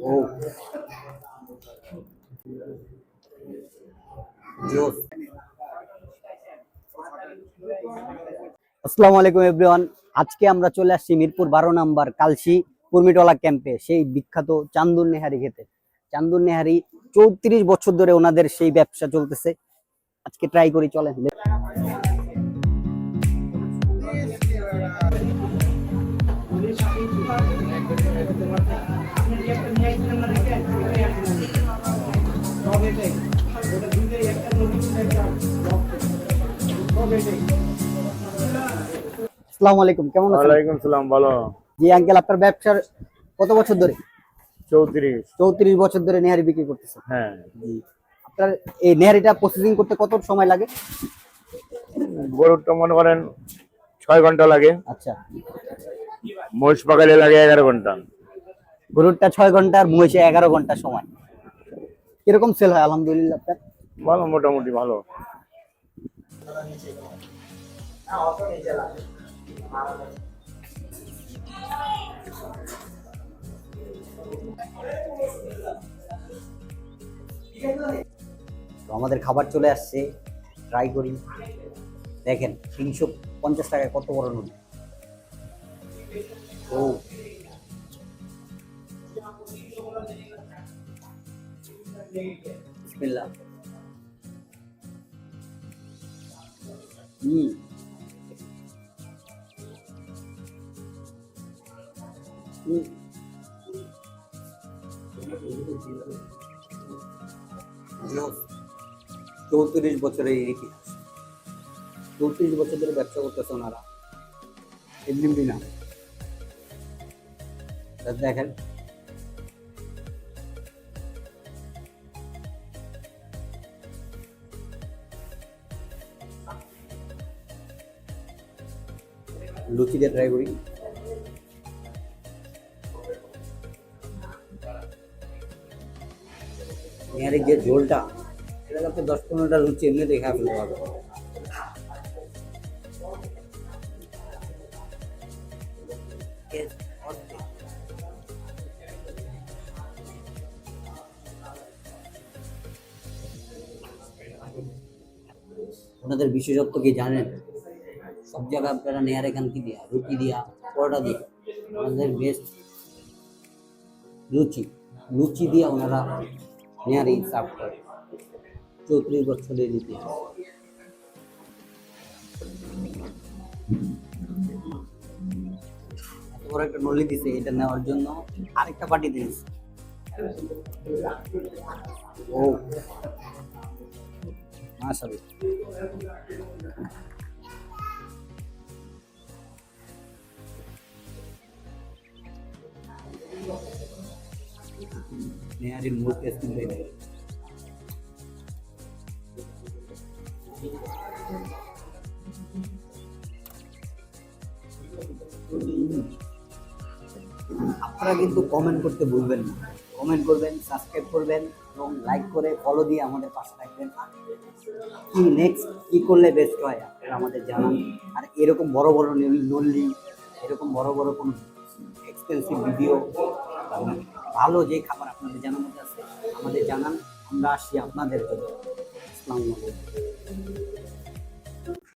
ও জোস। আসসালামু আলাইকুম এভরিওয়ান। আজকে আমরা চলে আসছি মিরপুর 12 নম্বর কালসি কুর্মিটলা ক্যাম্পে, সেই বিখ্যাত চান্দুর নেহারি খেতে। চান্দুর নেহারি 34 বছর ধরে ওনাদের সেই ব্যবসা চলতেছে। আজকে ট্রাই করি, চলেন। আসসালামু আলাইকুম, কেমন আছেন? ওয়ালাইকুম সালাম, ভালো। জি আঙ্কেল, আপনার ব্যবসার কত বছর ধরে? 34। 34 বছর ধরে নেহারি বিক্রি করতেছেন? হ্যাঁ। জি। আপনার এই নেহারিটা প্রসেসিং করতে কত সময় লাগে? গরুরটা মনে করেন 6 ঘন্টা লাগে, আচ্ছা। মহিষ পাকালে লাগে 11 ঘন্টা। গরুরটা 6 ঘন্টা আর মহিষে 11 ঘন্টা সময়। কিরকম সেল হয় আলহামদুলিল্লাহ আপনার? ভালো, মোটামুটি ভালো। তো আমাদের খাবার চলে আসছে, ট্রাই করি। দেখেন 350 টাকায় কত বড় নুন। ও বিসমিল্লাহ। হুম, হুম। 34 বছরের ইতিহাস, 34 বছর ধরে ব্যবসা করতেছে ওনারা, এমনি না। দেখেন লুচি দিয়ে ট্রাই করি। নেহারির যে ঝোলটা, এটা আপনি 10-15টা লুচি এমনি দেখা ফেলতে হবে। ওনাদের বিশেষত্ব কি জানেন? সব জায়গায় আপনারা নেয়ার এখান কি দিয়া, রুটি দিয়া, পরোটা দিয়া। ওনাদের বেস্ট লুচি, লুচি দিয়া ওনারা নেয়ারি সার্ভ করে। 34 বছরের ইতিহাস। এত বড় একটা নলি দিছে, এটা নেওয়ার জন্য আরেকটা পার্টি দিয়েছে। ও মাশাআল্লাহ। নেহারির মূল টেস্ট কিন্তু এটাই। আপনারা কিন্তু কমেন্ট করতে ভুলবেন না। কমেন্ট করবেন, সাবস্ক্রাইব করবেন এবং লাইক করে ফলো দিয়ে আমাদের পাশে থাকবেন। কি নেক্সট কি করলে বেস্ট হয় আপনারা আমাদের জানান। আর এরকম বড় বড় নল্লি, এরকম বড় বড় কোনো এক্সপেন্সিভ ভিডিও, ভালো যে খাবার আপনাদের জানার মধ্যে আছে আমাদের জানান, আমরা আসি আপনাদের জন্য। আসসালামু আলাইকুম।